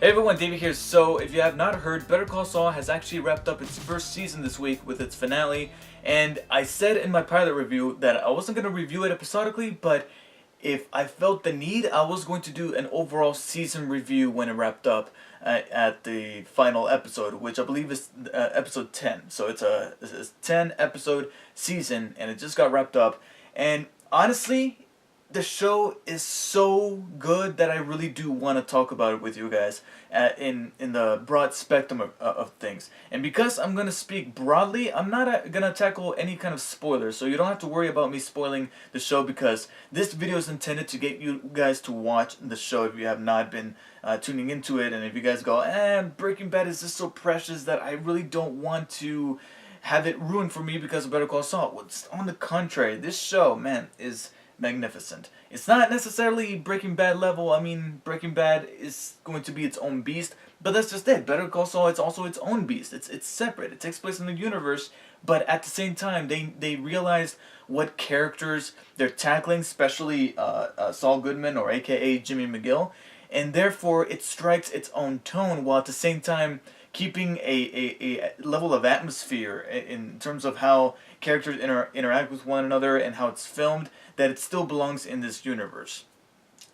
Hey everyone, David here. So, if you have not heard, Better Call Saul has actually wrapped up its first season this week with its finale. And I said in my pilot review that I wasn't going to review it episodically, but if I felt the need, I was going to do an overall season review when it wrapped up at the final episode, which I believe is episode 10. So, it's a 10 episode season, and it just got wrapped up. And honestly, the show is so good that I really do want to talk about it with you guys in the broad spectrum of things. And because I'm going to speak broadly, I'm not going to tackle any kind of spoilers, so you don't have to worry about me spoiling the show, because this video is intended to get you guys to watch the show if you have not been tuning into it. And if you guys go, Breaking Bad is just so precious that I really don't want to have it ruined for me because of Better Call Saul. Well, on the contrary, this show, man, is magnificent. It's not necessarily Breaking Bad level. I mean, Breaking Bad is going to be its own beast, but that's just it. Better Call Saul, it's also its own beast. It's separate. It takes place in the universe, but at the same time, they realized what characters they're tackling, especially Saul Goodman, or AKA Jimmy McGill, and therefore it strikes its own tone, while at the same time keeping a level of atmosphere in terms of how characters interact with one another and how it's filmed, that it still belongs in this universe.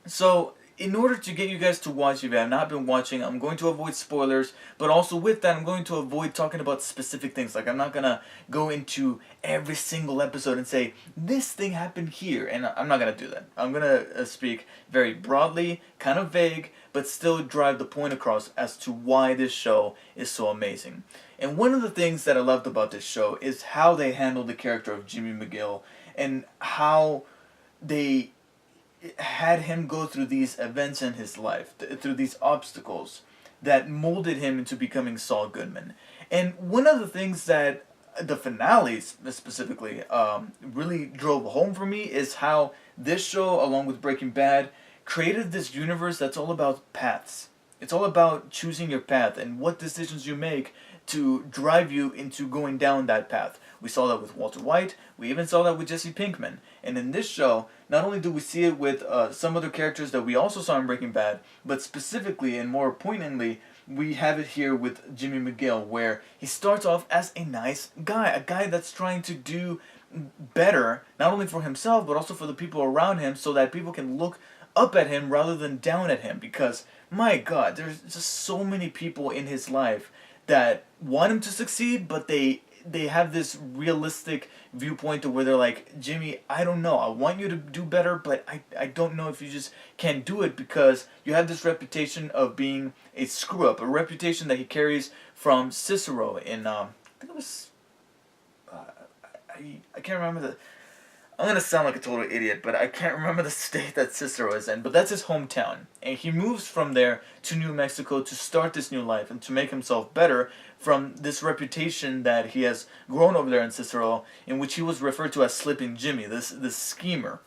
So, in order to get you guys to watch, if you have not been watching, I'm going to avoid spoilers, but also with that, I'm going to avoid talking about specific things. Like, I'm not going to go into every single episode and say, this thing happened here, and I'm not going to do that. I'm going to speak very broadly, kind of vague, but still drive the point across as to why this show is so amazing. And one of the things that I loved about this show is how they handled the character of Jimmy McGill, and how they had him go through these events in his life, through these obstacles that molded him into becoming Saul Goodman. And one of the things that the finales specifically really drove home for me is how this show, along with Breaking Bad, created this universe that's all about paths. It's all about choosing your path and what decisions you make to drive you into going down that path. We saw that with Walter White. We even saw that with Jesse Pinkman. And in this show, not only do we see it with some other characters that we also saw in Breaking Bad, but specifically and more poignantly, we have it here with Jimmy McGill, where he starts off as a nice guy, a guy that's trying to do better, not only for himself, but also for the people around him, so that people can look up at him rather than down at him. Because, my God, there's just so many people in his life that want him to succeed, but they have this realistic viewpoint to where they're like, Jimmy, I don't know, I want you to do better, but I don't know if you just can't do it, because you have this reputation of being a screw-up, a reputation that he carries from Cicero in, I think it was, I can't remember I'm going to sound like a total idiot, but I can't remember the state that Cicero is in, but that's his hometown. And he moves from there to New Mexico to start this new life and to make himself better from this reputation that he has grown over there in Cicero, in which he was referred to as Slipping Jimmy, this schemer.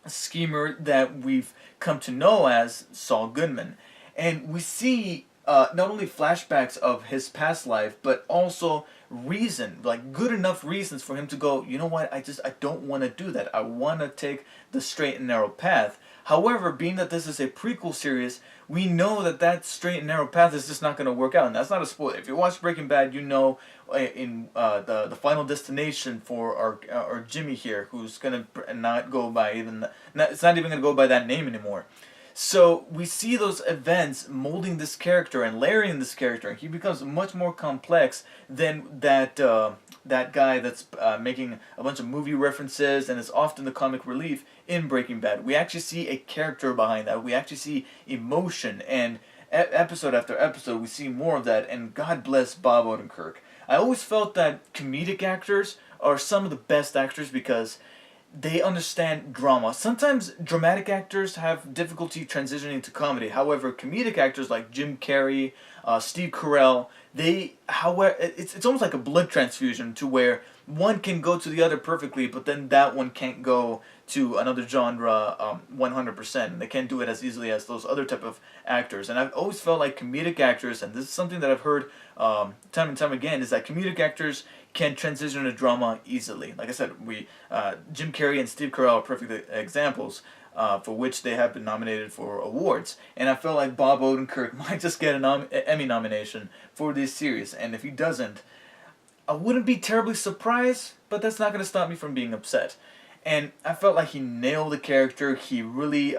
A schemer that we've come to know as Saul Goodman. And we see not only flashbacks of his past life, but also reason, like good enough reasons for him to go, you know what, I don't want to do that. I want to take the straight and narrow path. However, being that this is a prequel series, we know that that straight and narrow path is just not going to work out. And that's not a spoiler. If you watch Breaking Bad, you know in the final destination for our Jimmy here, who's going to not go by it's not even going to go by that name anymore. So we see those events molding this character and layering this character, and he becomes much more complex than that guy that's making a bunch of movie references and is often the comic relief in Breaking Bad. We actually see a character behind that. We actually see emotion, and episode after episode we see more of that, and God bless Bob Odenkirk. I always felt that comedic actors are some of the best actors because they understand drama. Sometimes dramatic actors have difficulty transitioning to comedy. However, comedic actors like Jim Carrey, Steve Carell, it's almost like a blood transfusion, to where one can go to the other perfectly, but then that one can't go to another genre 100%. And they can't do it as easily as those other type of actors. And I've always felt like comedic actors, and this is something that I've heard time and time again, is that comedic actors can transition to drama easily. Like I said, Jim Carrey and Steve Carell are perfect examples. for which they have been nominated for awards. And I feel like Bob Odenkirk might just get an Emmy nomination for this series. And if he doesn't, I wouldn't be terribly surprised, but that's not going to stop me from being upset. And I felt like he nailed the character. He really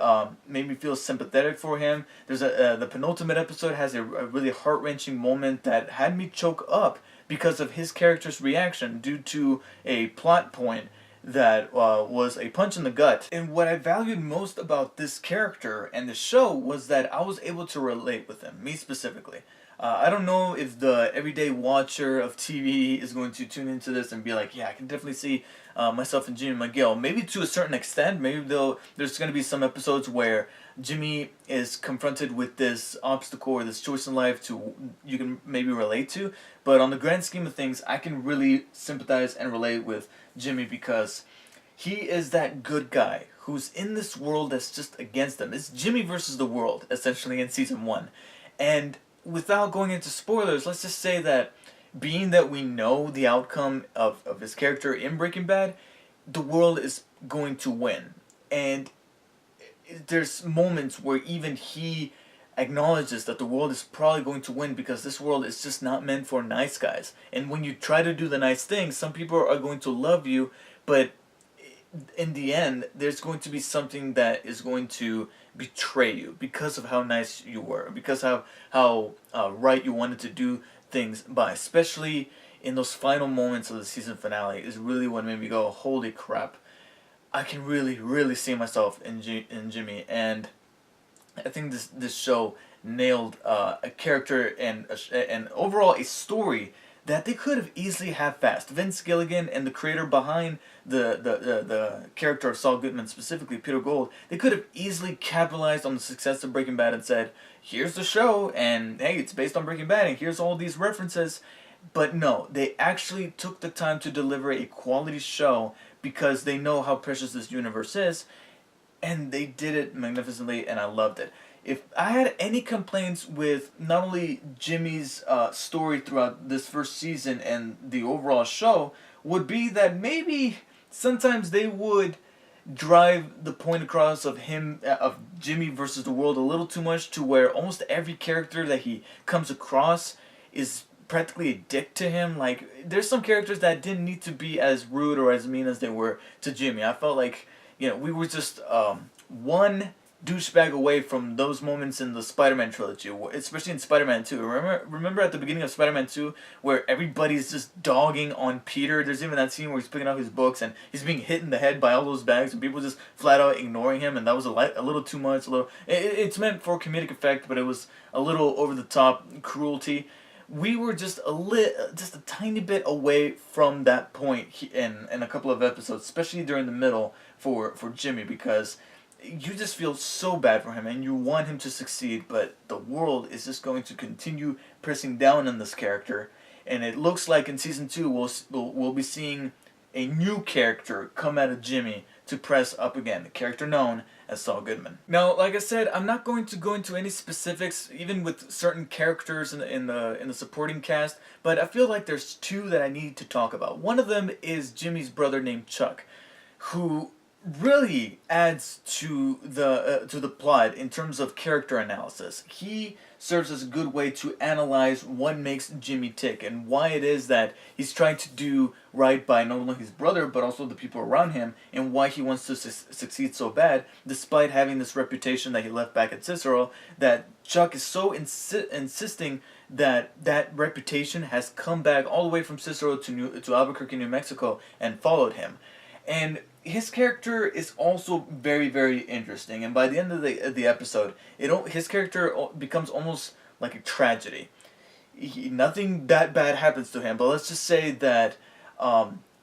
made me feel sympathetic for him. There's the penultimate episode has a really heart-wrenching moment that had me choke up because of his character's reaction due to a plot point that was a punch in the gut. And what I valued most about this character and the show was that I was able to relate with him, me specifically. I don't know if the everyday watcher of TV is going to tune into this and be like, yeah, I can definitely see myself and Jimmy McGill. Maybe to a certain extent. Maybe there's going to be some episodes where Jimmy is confronted with this obstacle or this choice in life you can maybe relate to. But on the grand scheme of things, I can really sympathize and relate with Jimmy because he is that good guy who's in this world that's just against them. It's Jimmy versus the world, essentially, in season 1. And without going into spoilers, let's just say that being that we know the outcome of his character in Breaking Bad, the world is going to win. And there's moments where even he acknowledges that the world is probably going to win because this world is just not meant for nice guys. And when you try to do the nice thing, some people are going to love you, but in the end, there's going to be something that is going to betray you because of how nice you were, because of how right you wanted to do things by. Especially in those final moments of the season finale is really what made me go, holy crap, I can really, really see myself in Jimmy. And I think this show nailed a character and overall a story that they could have easily half-assed. Vince Gilligan and the creator behind the character of Saul Goodman, specifically Peter Gould, they could have easily capitalized on the success of Breaking Bad and said, here's the show, and hey, it's based on Breaking Bad, and here's all these references. But no, they actually took the time to deliver a quality show because they know how precious this universe is, and they did it magnificently, and I loved it. If I had any complaints with not only Jimmy's story throughout this first season and the overall show, would be that maybe sometimes they would drive the point across of Jimmy versus the world a little too much, to where almost every character that he comes across is practically a dick to him. Like, there's some characters that didn't need to be as rude or as mean as they were to Jimmy. I felt like, we were just one douchebag away from those moments in the Spider-Man trilogy, especially in Spider-Man 2. Remember at the beginning of Spider-Man 2 where everybody's just dogging on Peter? There's even that scene where he's picking up his books and he's being hit in the head by all those bags and people just flat out ignoring him, and that was a little too much. It's meant for comedic effect, but it was a little over the top cruelty. We were just a tiny bit away from that point in a couple of episodes, especially during the middle for Jimmy, because you just feel so bad for him and you want him to succeed, but the world is just going to continue pressing down on this character. And it looks like in season 2 we'll be seeing a new character come out of Jimmy to press up again, the character known as Saul Goodman. Now, like I said, I'm not going to go into any specifics, even with certain characters in the supporting cast, but I feel like there's 2 that I need to talk about. One of them is Jimmy's brother named Chuck, who really adds to the plot in terms of character analysis. He serves as a good way to analyze what makes Jimmy tick and why it is that he's trying to do right by not only his brother but also the people around him, and why he wants to succeed so bad despite having this reputation that he left back at Cicero. That Chuck is so insisting that reputation has come back all the way from Cicero to Albuquerque, New Mexico, and followed him. And his character is also very, very interesting, and by the end of the episode, his character becomes almost like a tragedy. Nothing that bad happens to him, but let's just say that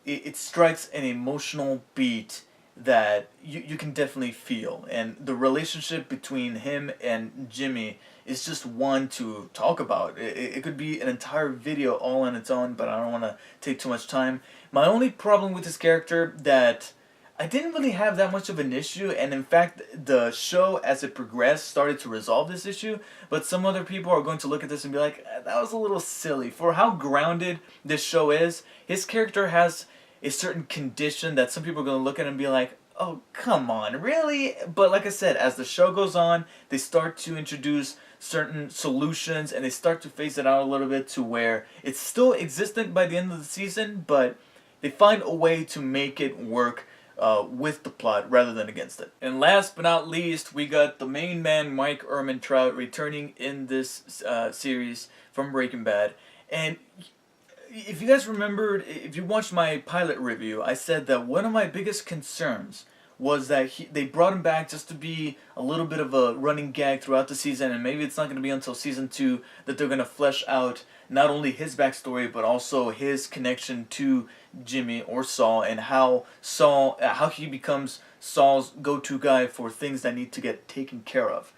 it strikes an emotional beat that you can definitely feel, and the relationship between him and Jimmy is just one to talk about. It could be an entire video all on its own, but I don't want to take too much time. My only problem with his character that I didn't really have that much of an issue, and in fact, the show, as it progressed, started to resolve this issue, but some other people are going to look at this and be like, that was a little silly. For how grounded this show is, his character has a certain condition that some people are going to look at and be like, Oh, come on, really? But like I said, as the show goes on, they start to introduce certain solutions and they start to phase it out a little bit to where it's still existent by the end of the season, but they find a way to make it work with the plot rather than against it. And last but not least, we got the main man, Mike Ehrmantraut, returning in this series from Breaking Bad. And if you guys remembered, if you watched my pilot review, I said that one of my biggest concerns was that they brought him back just to be a little bit of a running gag throughout the season, and maybe it's not going to be until season 2 that they're going to flesh out not only his backstory but also his connection to Jimmy or Saul, and how he becomes Saul's go-to guy for things that need to get taken care of.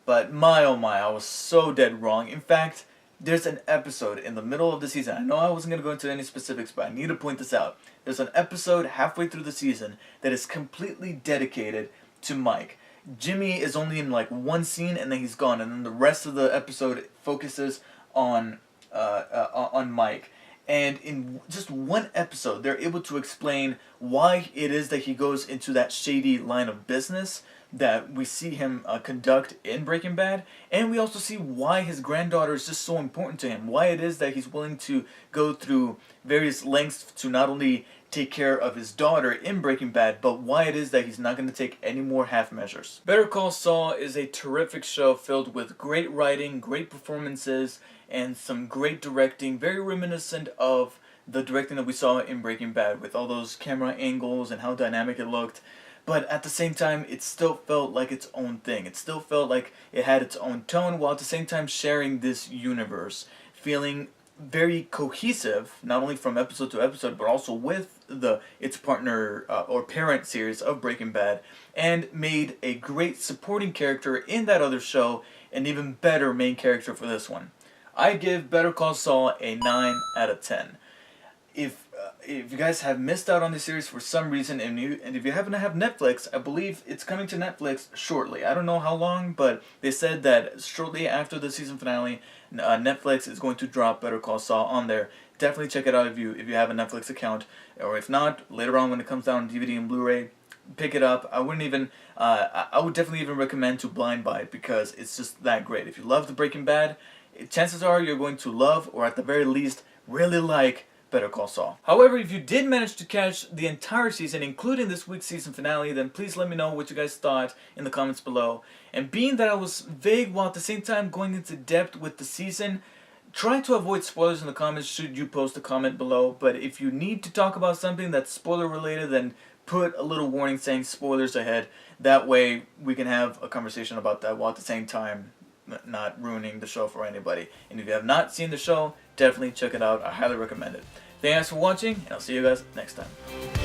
But my oh my, I was so dead wrong. In fact, there's an episode in the middle of the season. I know I wasn't going to go into any specifics, but I need to point this out. There's an episode halfway through the season that is completely dedicated to Mike. Jimmy is only in like one scene and then he's gone, and then the rest of the episode focuses on Mike. And in just one episode, they're able to explain why it is that he goes into that shady line of business that we see him conduct in Breaking Bad, and we also see why his granddaughter is just so important to him, why it is that he's willing to go through various lengths to not only take care of his daughter in Breaking Bad, but why it is that he's not going to take any more half measures. Better Call Saul is a terrific show filled with great writing, great performances, and some great directing, very reminiscent of the directing that we saw in Breaking Bad with all those camera angles and how dynamic it looked. But at the same time, it still felt like its own thing. It still felt like it had its own tone, while at the same time sharing this universe, feeling very cohesive, not only from episode to episode, but also with its partner or parent series of Breaking Bad, and made a great supporting character in that other show, an even better main character for this one. I give Better Call Saul a 9 out of 10. If you guys have missed out on this series for some reason, and if you happen to have Netflix, I believe it's coming to Netflix shortly. I don't know how long, but they said that shortly after the season finale, Netflix is going to drop Better Call Saul on there. Definitely check it out if you have a Netflix account, or if not, later on when it comes down on DVD and Blu-ray, pick it up. I would definitely even recommend to blind buy it because it's just that great. If you love the Breaking Bad, chances are you're going to love, or at the very least, really like Better Call Saul. However, if you did manage to catch the entire season, including this week's season finale, then please let me know what you guys thought in the comments below. And being that I was vague while at the same time going into depth with the season, try to avoid spoilers in the comments should you post a comment below. But if you need to talk about something that's spoiler related, then put a little warning saying spoilers ahead. That way we can have a conversation about that while at the same time not ruining the show for anybody. And if you have not seen the show, definitely check it out. I highly recommend it. Thanks for watching, and I'll see you guys next time.